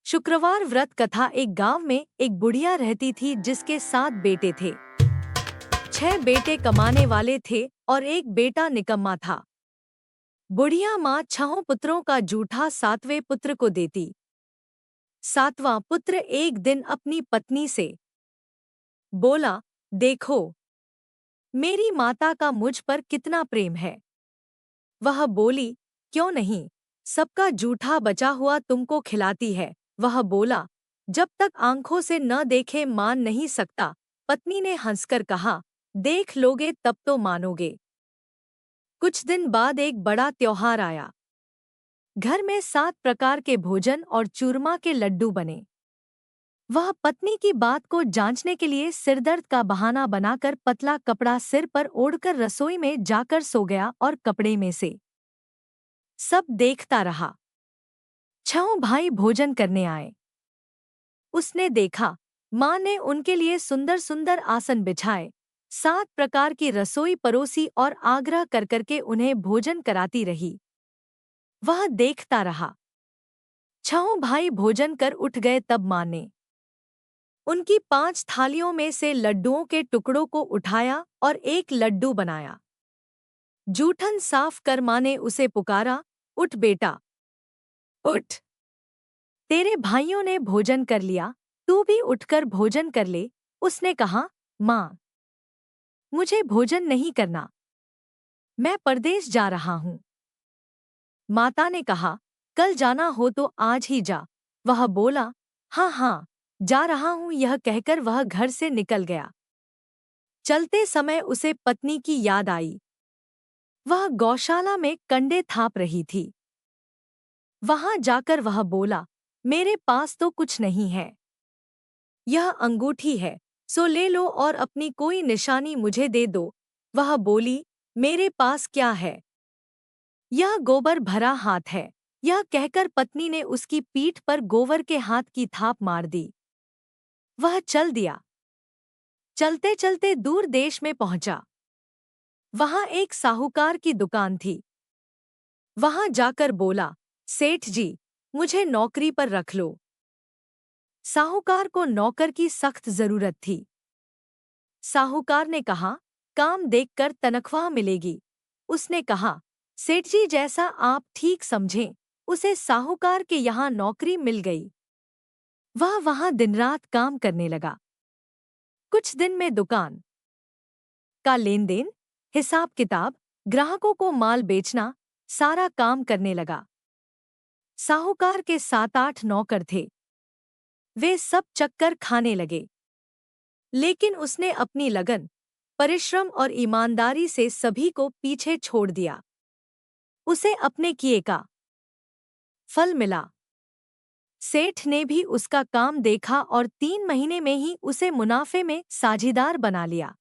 शुक्रवार व्रत कथा। एक गांव में एक बुढ़िया रहती थी जिसके 7 बेटे थे। 6 बेटे कमाने वाले थे और एक बेटा निकम्मा था। बुढ़िया माँ 6 पुत्रों का जूठा 7वें पुत्र को देती। 7वां पुत्र एक दिन अपनी पत्नी से बोला, देखो मेरी माता का मुझ पर कितना प्रेम है। वह बोली, क्यों नहीं, सबका जूठा बचा हुआ तुमको खिलाती है। वह बोला, जब तक आंखों से न देखे मान नहीं सकता। पत्नी ने हंसकर कहा, देख लोगे तब तो मानोगे। कुछ दिन बाद एक बड़ा त्योहार आया। घर में 7 प्रकार के भोजन और चूरमा के लड्डू बने। वह पत्नी की बात को जांचने के लिए सिरदर्द का बहाना बनाकर पतला कपड़ा सिर पर ओढ़कर रसोई में जाकर सो गया और कपड़े में से सब देखता रहा। 6 भाई भोजन करने आए। उसने देखा, माँ ने उनके लिए सुंदर सुंदर आसन बिछाए, 7 प्रकार की रसोई परोसी और आग्रह कर करके उन्हें भोजन कराती रही। वह देखता रहा। 6 भाई भोजन कर उठ गए। तब माँ ने उनकी 5 थालियों में से लड्डुओं के टुकड़ों को उठाया और एक लड्डू बनाया। जूठन साफ कर माँ ने उसे पुकारा, उठ बेटा, उठ। तेरे भाइयों ने भोजन कर लिया, तू भी उठकर भोजन कर ले। उसने कहा, माँ, मुझे भोजन नहीं करना, मैं परदेश जा रहा हूँ। माता ने कहा, कल जाना हो तो आज ही जा। वह बोला, हाँ हाँ, जा रहा हूँ। यह कहकर वह घर से निकल गया। चलते समय उसे पत्नी की याद आई। वह गौशाला में कंडे थाप रही थी। वहां जाकर वह बोला, मेरे पास तो कुछ नहीं है। यह अंगूठी है, सो ले लो और अपनी कोई निशानी मुझे दे दो। वह बोली, मेरे पास क्या है, यह गोबर भरा हाथ है। यह कहकर पत्नी ने उसकी पीठ पर गोबर के हाथ की थाप मार दी। वह चल दिया। चलते चलते दूर देश में पहुंचा। वहां एक साहूकार की दुकान थी। वहां जाकर बोला, सेठ जी, मुझे नौकरी पर रख लो। साहूकार को नौकर की सख्त जरूरत थी। साहूकार ने कहा, काम देखकर तनख्वाह मिलेगी। उसने कहा, सेठ जी जैसा आप ठीक समझें। उसे साहूकार के यहाँ नौकरी मिल गई। वह वहां दिन-रात काम करने लगा। कुछ दिन में दुकान का लेन देन, हिसाब किताब, ग्राहकों को माल बेचना, सारा काम करने लगा। साहूकार के 7-8 नौकर थे। वे सब चक्कर खाने लगे। लेकिन उसने अपनी लगन, परिश्रम और ईमानदारी से सभी को पीछे छोड़ दिया। उसे अपने किए का फल मिला। सेठ ने भी उसका काम देखा और 3 महीने में ही उसे मुनाफे में साझीदार बना लिया।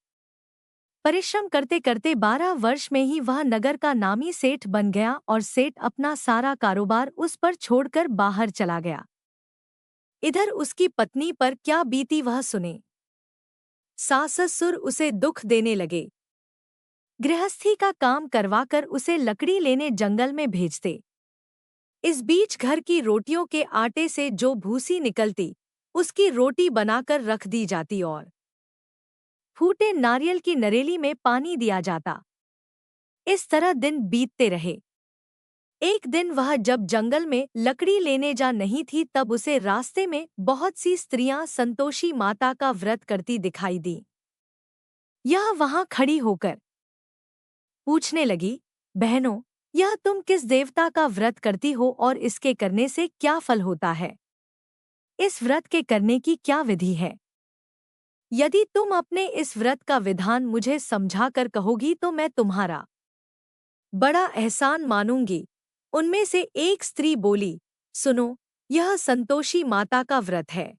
परिश्रम करते करते 12 वर्ष में ही वह नगर का नामी सेठ बन गया और सेठ अपना सारा कारोबार उस पर छोड़कर बाहर चला गया। इधर उसकी पत्नी पर क्या बीती वह सुने। सास-ससुर उसे दुख देने लगे। गृहस्थी का काम करवाकर उसे लकड़ी लेने जंगल में भेजते। इस बीच घर की रोटियों के आटे से जो भूसी निकलती, उसकी रोटी बनाकर रख दी जाती और फूटे नारियल की नरेली में पानी दिया जाता। इस तरह दिन बीतते रहे। एक दिन वह जब जंगल में लकड़ी लेने जा नहीं थी, तब उसे रास्ते में बहुत सी स्त्रियां संतोषी माता का व्रत करती दिखाई दी। यह वहां खड़ी होकर पूछने लगी, बहनों, यह तुम किस देवता का व्रत करती हो और इसके करने से क्या फल होता है? इस व्रत के करने की क्या विधि है? यदि तुम अपने इस व्रत का विधान मुझे समझाकर कहोगी तो मैं तुम्हारा बड़ा एहसान मानूंगी। उनमें से एक स्त्री बोली, सुनो, यह संतोषी माता का व्रत है।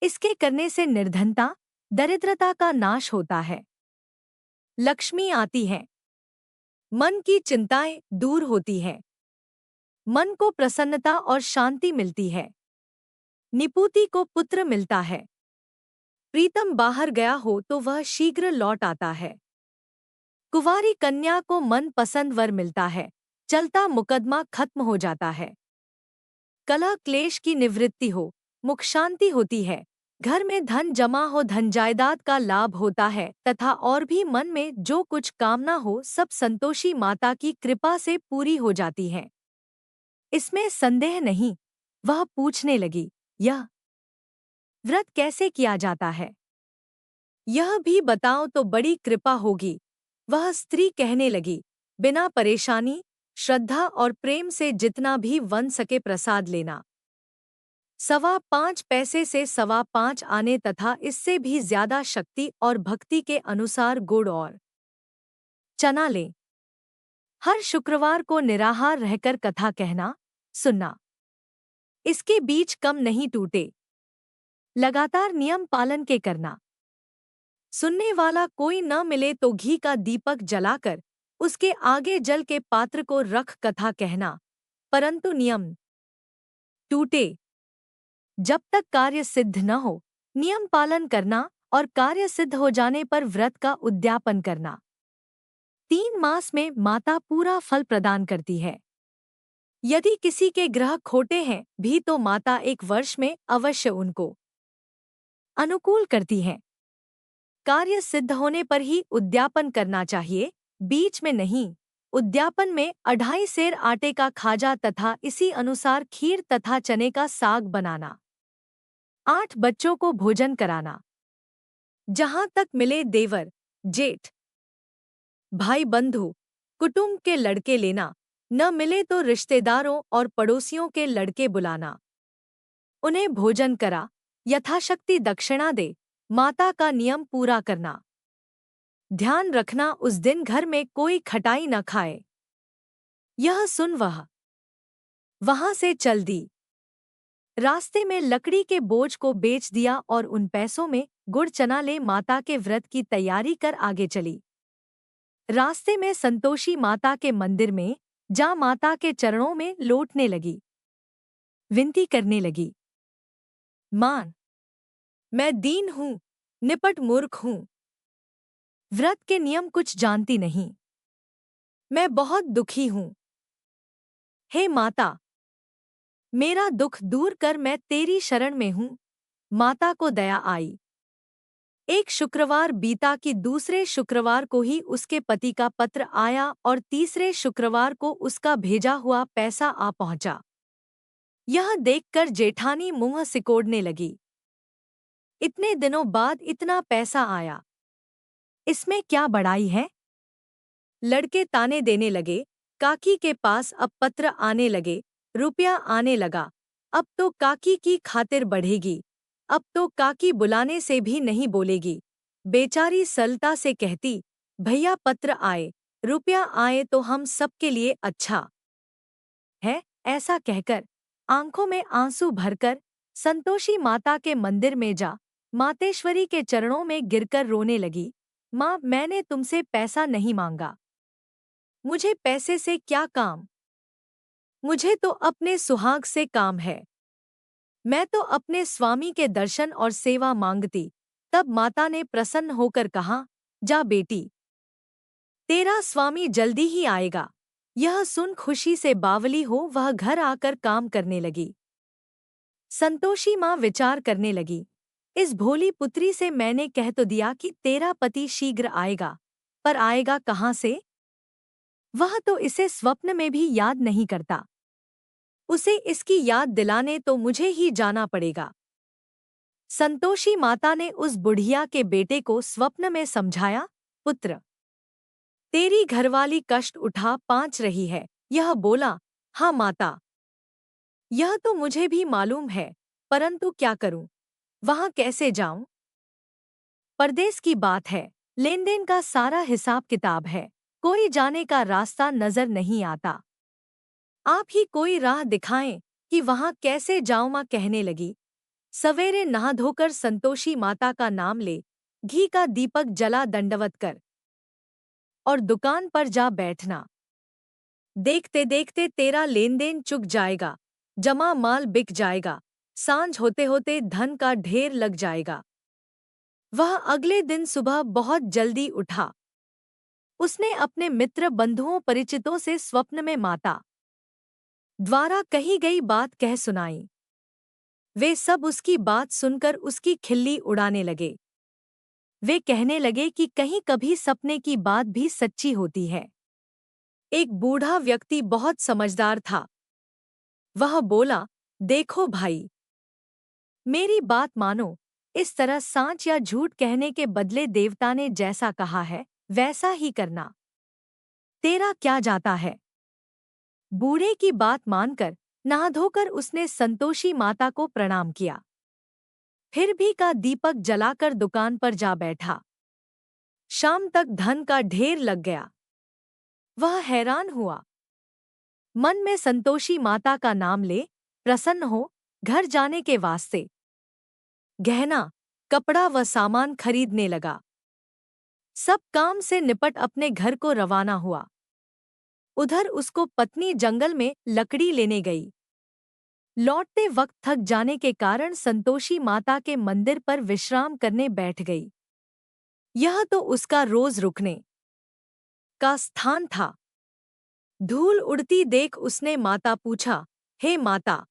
इसके करने से निर्धनता, दरिद्रता का नाश होता है। लक्ष्मी आती है। मन की चिंताएं दूर होती है। मन को प्रसन्नता और शांति मिलती है। निपुति को पुत्र मिलता है। प्रीतम बाहर गया हो तो वह शीघ्र लौट आता है। कुंवारी कन्या को मन पसंद वर मिलता है। चलता मुकदमा खत्म हो जाता है। कलह क्लेश की निवृत्ति हो, मुख शांति होती है, घर में धन जमा हो, धन जायदाद का लाभ होता है तथा और भी मन में जो कुछ कामना हो सब संतोषी माता की कृपा से पूरी हो जाती है। इसमें संदेह नहीं। वह पूछने लगी, यह व्रत कैसे किया जाता है? यह भी बताओ तो बड़ी कृपा होगी। वह स्त्री कहने लगी, बिना परेशानी, श्रद्धा और प्रेम से जितना भी बन सके प्रसाद लेना। 5.25 पैसे से 5.25 आने तथा इससे भी ज्यादा शक्ति और भक्ति के अनुसार गुड़ और चना लें। हर शुक्रवार को निराहार रहकर कथा कहना, सुनना। इसके बीच कम नहीं टूटे। लगातार नियम पालन के करना। सुनने वाला कोई न मिले तो घी का दीपक जलाकर उसके आगे जल के पात्र को रख कथा कहना, परंतु नियम टूटे जब तक कार्य सिद्ध न हो। नियम पालन करना और कार्य सिद्ध हो जाने पर व्रत का उद्यापन करना। 3 मास में माता पूरा फल प्रदान करती है। यदि किसी के ग्रह खोटे हैं भी तो माता 1 वर्ष में अवश्य उनको अनुकूल करती है। कार्य सिद्ध होने पर ही उद्यापन करना चाहिए, बीच में नहीं। उद्यापन में 2.5 सेर आटे का खाजा तथा इसी अनुसार खीर तथा चने का साग बनाना। 8 बच्चों को भोजन कराना। जहां तक मिले देवर, जेठ, भाई बंधु, कुटुंब के लड़के लेना, न मिले तो रिश्तेदारों और पड़ोसियों के लड़के बुलाना। उन्हें भोजन करा, यथाशक्ति दक्षिणा दे, माता का नियम पूरा करना। ध्यान रखना उस दिन घर में कोई खटाई न खाए। यह सुन वह वहां से चल दी। रास्ते में लकड़ी के बोझ को बेच दिया और उन पैसों में गुड़ चना ले माता के व्रत की तैयारी कर आगे चली। रास्ते में संतोषी माता के मंदिर में जा माता के चरणों में लौटने लगी। विनती करने लगी, मां, मैं दीन हूँ, निपट मूर्ख हूँ। व्रत के नियम कुछ जानती नहीं। मैं बहुत दुखी हूँ। हे माता, मेरा दुख दूर कर, मैं तेरी शरण में हूँ। माता को दया आई। एक शुक्रवार बीता कि दूसरे शुक्रवार को ही उसके पति का पत्र आया और तीसरे शुक्रवार को उसका भेजा हुआ पैसा आ पहुंचा। यह देखकर जेठानी मुंह सिकोड़ने लगी। इतने दिनों बाद इतना पैसा आया, इसमें क्या बड़ाई है? लड़के ताने देने लगे। काकी के पास अब पत्र आने लगे, रुपया आने लगा। अब तो काकी की खातिर बढ़ेगी। अब तो काकी बुलाने से भी नहीं बोलेगी। बेचारी सरलता से कहती, भैया पत्र आए, रुपया आए तो हम सबके लिए अच्छा है। ऐसा कहकर आंखों में आंसू भरकर संतोषी माता के मंदिर में जा मातेश्वरी के चरणों में गिरकर रोने लगी। माँ, मैंने तुमसे पैसा नहीं मांगा। मुझे पैसे से क्या काम? मुझे तो अपने सुहाग से काम है। मैं तो अपने स्वामी के दर्शन और सेवा मांगती। तब माता ने प्रसन्न होकर कहा, जा बेटी, तेरा स्वामी जल्दी ही आएगा। यह सुन खुशी से बावली हो वह घर आकर काम करने लगी। संतोषी माँ विचार करने लगी, इस भोली पुत्री से मैंने कह तो दिया कि तेरा पति शीघ्र आएगा, पर आएगा कहाँ से? वह तो इसे स्वप्न में भी याद नहीं करता। उसे इसकी याद दिलाने तो मुझे ही जाना पड़ेगा। संतोषी माता ने उस बुढ़िया के बेटे को स्वप्न में समझाया, पुत्र, तेरी घरवाली कष्ट उठा पांच रही है। यह बोला, हाँ माता, यह तो मुझे भी मालूम है, परंतु क्या करूं? वहां कैसे जाऊं? परदेश की बात है, लेन देन का सारा हिसाब किताब है, कोई जाने का रास्ता नजर नहीं आता। आप ही कोई राह दिखाएं कि वहां कैसे जाऊं? मां कहने लगी। सवेरे नहा धोकर संतोषी माता का नाम ले, घी का दीपक जला दंडवत कर और दुकान पर जा बैठना। देखते देखते तेरा लेन देन चुक जाएगा, जमा माल बिक जाएगा, सांझ होते होते धन का ढेर लग जाएगा। वह अगले दिन सुबह बहुत जल्दी उठा। उसने अपने मित्र बंधुओं परिचितों से स्वप्न में माता द्वारा कही गई बात कह सुनाई। वे सब उसकी बात सुनकर उसकी खिल्ली उड़ाने लगे। वे कहने लगे कि कहीं कभी सपने की बात भी सच्ची होती है। एक बूढ़ा व्यक्ति बहुत समझदार था। वह बोला, देखो भाई, मेरी बात मानो। इस तरह सांच या झूठ कहने के बदले देवता ने जैसा कहा है वैसा ही करना। तेरा क्या जाता है। बूढ़े की बात मानकर नहा धोकर उसने संतोषी माता को प्रणाम किया। फिर भी का दीपक जलाकर दुकान पर जा बैठा। शाम तक धन का ढेर लग गया। वह हैरान हुआ। मन में संतोषी माता का नाम ले प्रसन्न हो घर जाने के वास्ते गहना, कपड़ा व सामान खरीदने लगा। सब काम से निपट अपने घर को रवाना हुआ। उधर उसको पत्नी जंगल में लकड़ी लेने गई। लौटते वक्त थक जाने के कारण संतोषी माता के मंदिर पर विश्राम करने बैठ गई। यह तो उसका रोज रुकने का स्थान था। धूल उड़ती देख उसने माता पूछा, हे माता,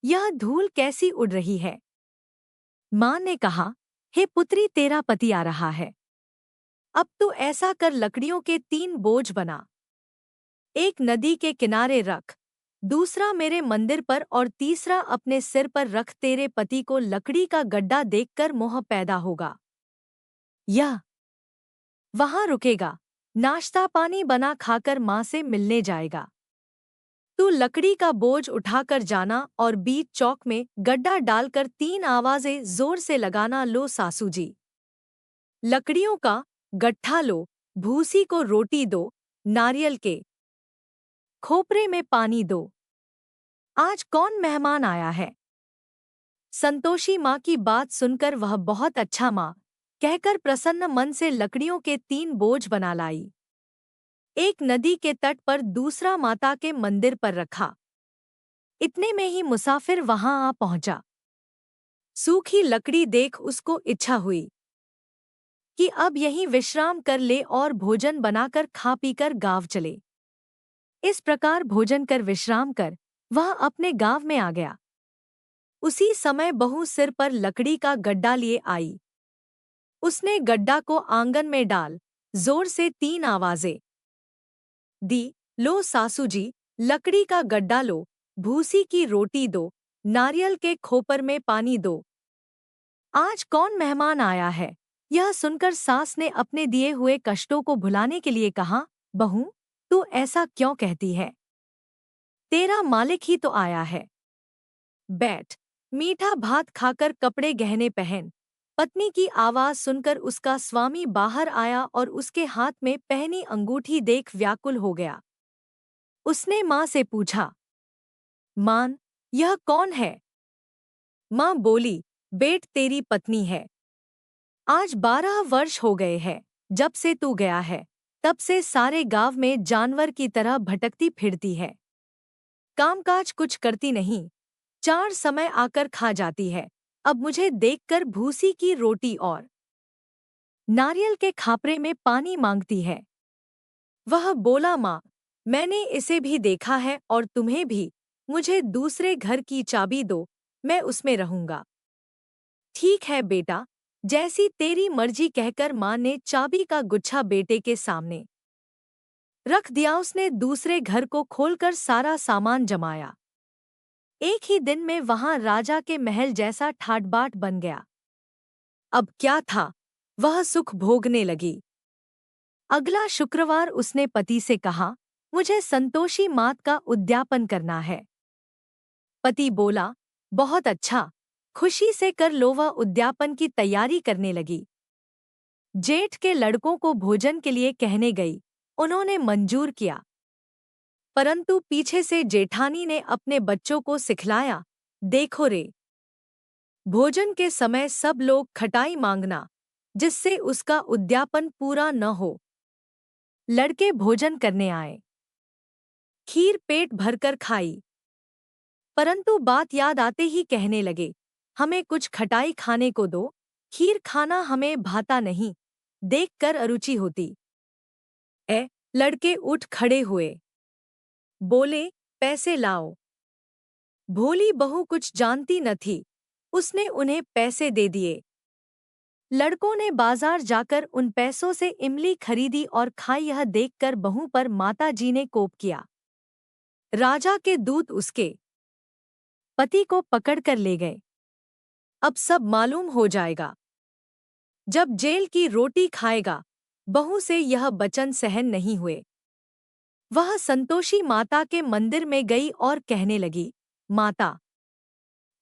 यह धूल कैसी उड़ रही है। माँ ने कहा, हे पुत्री, तेरा पति आ रहा है। अब तू ऐसा कर, लकड़ियों के 3 बोझ बना। एक नदी के किनारे रख, दूसरा मेरे मंदिर पर और तीसरा अपने सिर पर रख। तेरे पति को लकड़ी का गड्ढा देखकर मोह पैदा होगा। यह वहां रुकेगा, नाश्ता पानी बना खाकर माँ से मिलने जाएगा। तू लकड़ी का बोझ उठाकर जाना और बीच चौक में गड्ढा डालकर 3 आवाजें जोर से लगाना, लो सासू जी, लकड़ियों का गट्ठा लो, भूसी को रोटी दो, नारियल के खोपरे में पानी दो। आज कौन मेहमान आया है। संतोषी माँ की बात सुनकर वह बहुत अच्छा माँ कहकर प्रसन्न मन से लकड़ियों के 3 बोझ बना लाई। एक नदी के तट पर, दूसरा माता के मंदिर पर रखा। इतने में ही मुसाफिर वहां आ पहुंचा। सूखी लकड़ी देख उसको इच्छा हुई कि अब यहीं विश्राम कर ले और भोजन बनाकर खा पीकर गांव चले। इस प्रकार भोजन कर विश्राम कर वह अपने गांव में आ गया। उसी समय बहू सिर पर लकड़ी का गड्ढा लिए आई। उसने गड्ढा को आंगन में डाल जोर से 3 आवाजें दी, लो सासू जी, लकड़ी का गड्ढा लो, भूसी की रोटी दो, नारियल के खोपर में पानी दो। आज कौन मेहमान आया है। यह सुनकर सास ने अपने दिए हुए कष्टों को भुलाने के लिए कहा, बहू, तू ऐसा क्यों कहती है। तेरा मालिक ही तो आया है। बैठ, मीठा भात खाकर कपड़े गहने पहन। पत्नी की आवाज सुनकर उसका स्वामी बाहर आया और उसके हाथ में पहनी अंगूठी देख व्याकुल हो गया। उसने माँ से पूछा, मान, यह कौन है। माँ बोली, बेट, तेरी पत्नी है। आज 12 वर्ष हो गए हैं जब से तू गया है। तब से सारे गांव में जानवर की तरह भटकती फिरती है। कामकाज कुछ करती नहीं, 4 समय आकर खा जाती है। अब मुझे देखकर भूसी की रोटी और नारियल के खापरे में पानी मांगती है। वह बोला, माँ, मैंने इसे भी देखा है और तुम्हें भी। मुझे दूसरे घर की चाबी दो, मैं उसमें रहूंगा। ठीक है बेटा, जैसी तेरी मर्जी, कहकर माँ ने चाबी का गुच्छा बेटे के सामने रख दिया। उसने दूसरे घर को खोलकर सारा सामान जमाया। एक ही दिन में वहां राजा के महल जैसा ठाट-बाट बन गया। अब क्या था, वह सुख भोगने लगी। अगला शुक्रवार उसने पति से कहा, मुझे संतोषी मात का उद्यापन करना है। पति बोला, बहुत अच्छा, खुशी से कर लो। वह उद्यापन की तैयारी करने लगी। जेठ के लड़कों को भोजन के लिए कहने गई। उन्होंने मंजूर किया, परंतु पीछे से जेठानी ने अपने बच्चों को सिखलाया, देखो रे, भोजन के समय सब लोग खटाई मांगना, जिससे उसका उद्यापन पूरा न हो। लड़के भोजन करने आए। खीर पेट भरकर खाई, परंतु बात याद आते ही कहने लगे, हमें कुछ खटाई खाने को दो, खीर खाना हमें भाता नहीं, देखकर अरुचि होती। लड़के उठ खड़े हुए, बोले, पैसे लाओ। भोली बहू कुछ जानती न थी, उसने उन्हें पैसे दे दिए। लड़कों ने बाजार जाकर उन पैसों से इमली खरीदी और खाई। यह देखकर बहू पर माता जी ने कोप किया। राजा के दूत उसके पति को पकड़कर ले गए। अब सब मालूम हो जाएगा। जब जेल की रोटी खाएगा। बहू से यह वचन सहन नहीं हुए। वह संतोषी माता के मंदिर में गई और कहने लगी, माता,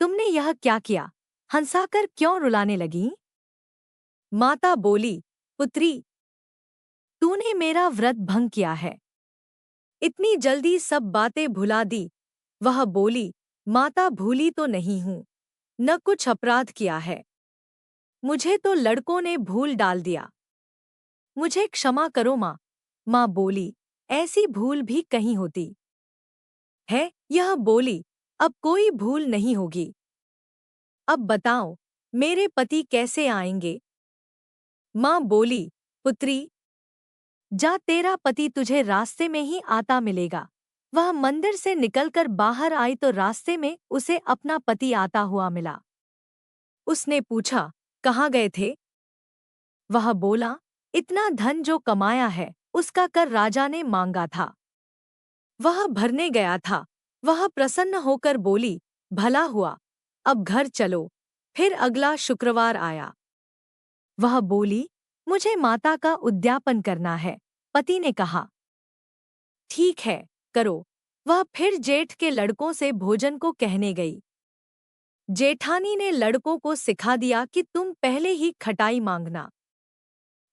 तुमने यह क्या किया? हंसाकर क्यों रुलाने लगी? माता बोली, पुत्री, तूने मेरा व्रत भंग किया है। इतनी जल्दी सब बातें भुला दी। वह बोली, माता, भूली तो नहीं हूँ, न कुछ अपराध किया है। मुझे तो लड़कों ने भूल डाल दिया। मुझे क्षमा करो माँ। माँ बोली, ऐसी भूल भी कहीं होती है? यह बोली, अब कोई भूल नहीं होगी। अब बताओ, मेरे पति कैसे आएंगे? माँ बोली, पुत्री, जा, तेरा पति तुझे रास्ते में ही आता मिलेगा। वह मंदिर से निकलकर बाहर आई तो रास्ते में उसे अपना पति आता हुआ मिला। उसने पूछा, कहाँ गए थे? वह बोला, इतना धन जो कमाया है उसका कर राजा ने मांगा था, वह भरने गया था। वह प्रसन्न होकर बोली, भला हुआ, अब घर चलो। फिर अगला शुक्रवार आया। वह बोली, मुझे माता का उद्यापन करना है। पति ने कहा, ठीक है, करो। वह फिर जेठ के लड़कों से भोजन को कहने गई। जेठानी ने लड़कों को सिखा दिया कि तुम पहले ही खटाई मांगना।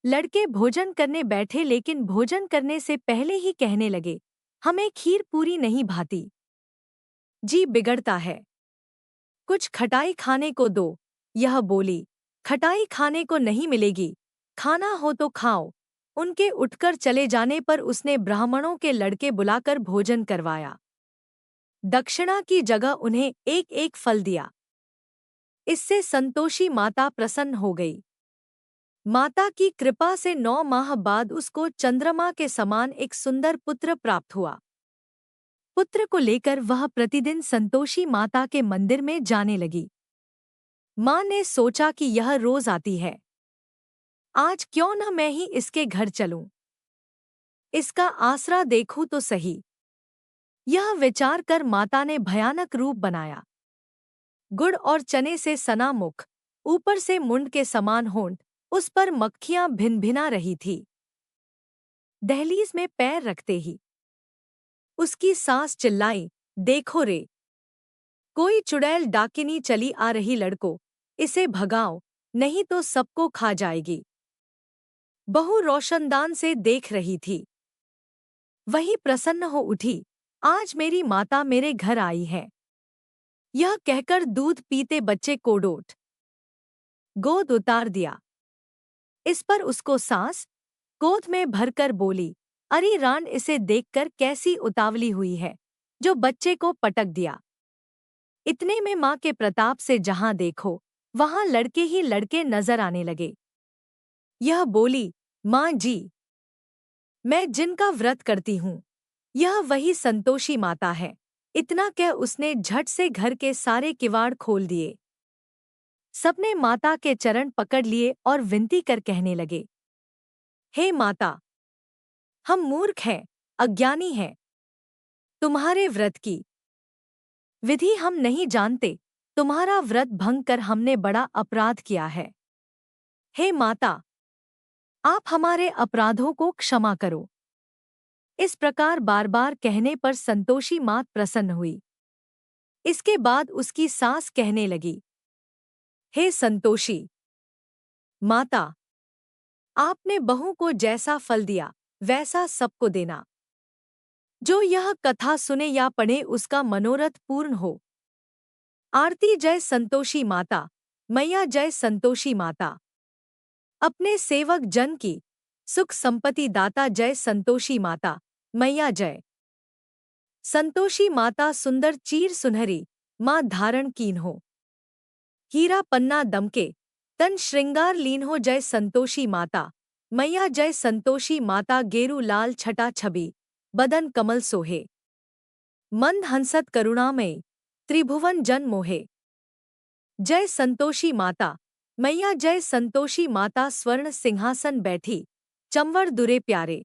लड़के भोजन करने बैठे, लेकिन भोजन करने से पहले ही कहने लगे, हमें खीर पूरी नहीं भाती, जी बिगड़ता है, कुछ खटाई खाने को दो। यह बोली, खटाई खाने को नहीं मिलेगी, खाना हो तो खाओ। उनके उठकर चले जाने पर उसने ब्राह्मणों के लड़के बुलाकर भोजन करवाया। दक्षिणा की जगह उन्हें एक एक फल दिया। इससे संतोषी माता प्रसन्न हो गई। माता की कृपा से 9 माह बाद उसको चंद्रमा के समान एक सुंदर पुत्र प्राप्त हुआ। पुत्र को लेकर वह प्रतिदिन संतोषी माता के मंदिर में जाने लगी। माँ ने सोचा कि यह रोज आती है, आज क्यों न मैं ही इसके घर चलूं, इसका आसरा देखूं तो सही। यह विचार कर माता ने भयानक रूप बनाया। गुड़ और चने से सना मुख, ऊपर से मुंड के समान होंठ, उस पर मक्खियां भिनभिना रही थी। दहलीज में पैर रखते ही उसकी सास चिल्लाई, देखो रे, कोई चुड़ैल डाकिनी चली आ रही, लड़को, इसे भगाओ, नहीं तो सबको खा जाएगी। बहू रोशनदान से देख रही थी। वही प्रसन्न हो उठी, आज मेरी माता मेरे घर आई है। यह कहकर दूध पीते बच्चे को गोद उतार दिया। इस पर उसको सास गोद में भरकर बोली, अरे रान, इसे देखकर कैसी उतावली हुई है, जो बच्चे को पटक दिया। इतने में माँ के प्रताप से जहां देखो वहां लड़के ही लड़के नजर आने लगे। यह बोली, माँ जी, मैं जिनका व्रत करती हूँ, यह वही संतोषी माता है। इतना कह उसने झट से घर के सारे किवाड़ खोल दिए। सबने माता के चरण पकड़ लिए और विनती कर कहने लगे, हे माता, हम मूर्ख हैं, अज्ञानी हैं। तुम्हारे व्रत की विधि हम नहीं जानते। तुम्हारा व्रत भंग कर हमने बड़ा अपराध किया है। हे माता, आप हमारे अपराधों को क्षमा करो। इस प्रकार बार बार कहने पर संतोषी मात प्रसन्न हुई। इसके बाद उसकी सास कहने लगी, हे संतोषी माता, आपने बहू को जैसा फल दिया वैसा सबको देना। जो यह कथा सुने या पढ़े उसका मनोरथ पूर्ण हो। आरती जय संतोषी माता, मैया जय संतोषी माता। अपने सेवक जन की सुख संपत्ति दाता जय संतोषी माता, मैया जय। संतोषी माता सुंदर चीर सुनहरी, माँ धारण कीन हो। हीरा पन्ना दमके, तन श्रृंगार लीन हो जय संतोषी माता, मैया जय संतोषी माता। गेरू लाल छटा छबी, बदन कमल सोहे। मंद हंसत करुणामयी त्रिभुवन जन मोहे। जय संतोषी माता मैया जय संतोषी माता स्वर्ण सिंहासन बैठी चंवर दुरे प्यारे।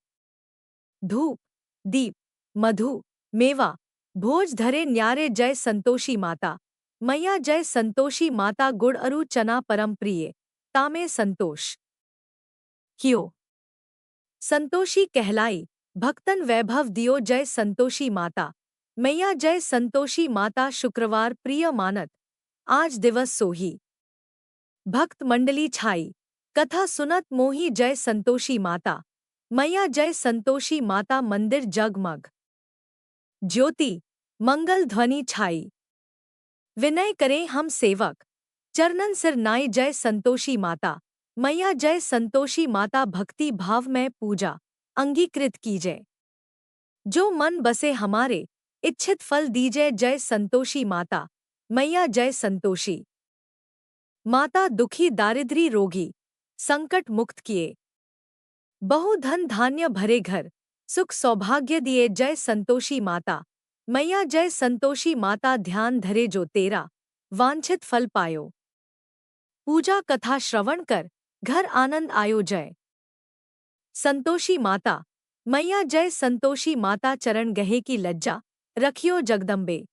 धूप दीप मधु मेवा भोज धरे न्यारे जय संतोषी माता मैया जय संतोषी माता गुड़ अरु चना परम प्रिय तामे संतोष कियो। संतोषी कहलाई भक्तन वैभव दियो जय संतोषी माता मैया जय संतोषी माता शुक्रवार प्रिय मानत आज दिवस सोही। भक्त मंडली छाई कथा सुनत मोही जय संतोषी माता मैया जय संतोषी माता मंदिर जगमग ज्योति मंगल ध्वनि छाई। विनय करें हम सेवक चरणन सिर नाई जय संतोषी माता मैया जय संतोषी माता भक्ति भाव में पूजा अंगीकृत कीजय। जो मन बसे हमारे इच्छित फल दीजय जय संतोषी माता मैया जय संतोषी माता दुखी दारिद्री रोगी संकट मुक्त किए। बहु धन धान्य भरे घर सुख सौभाग्य दिए जय संतोषी माता मैया जय संतोषी माता ध्यान धरे जो तेरा वांछित फल पायो। पूजा कथा श्रवण कर घर आनंद आयो जय संतोषी माता मैया जय संतोषी माता चरण गहे की लज्जा रखियो जगदम्बे।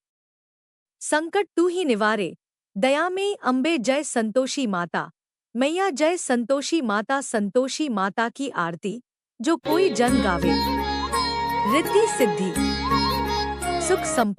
संकट तू ही निवारे दया में अम्बे जय संतोषी माता मैया जय संतोषी माता संतोषी माता की आरती जो कोई जन गावे रिद्धि सिद्धि सुख संपत्ति।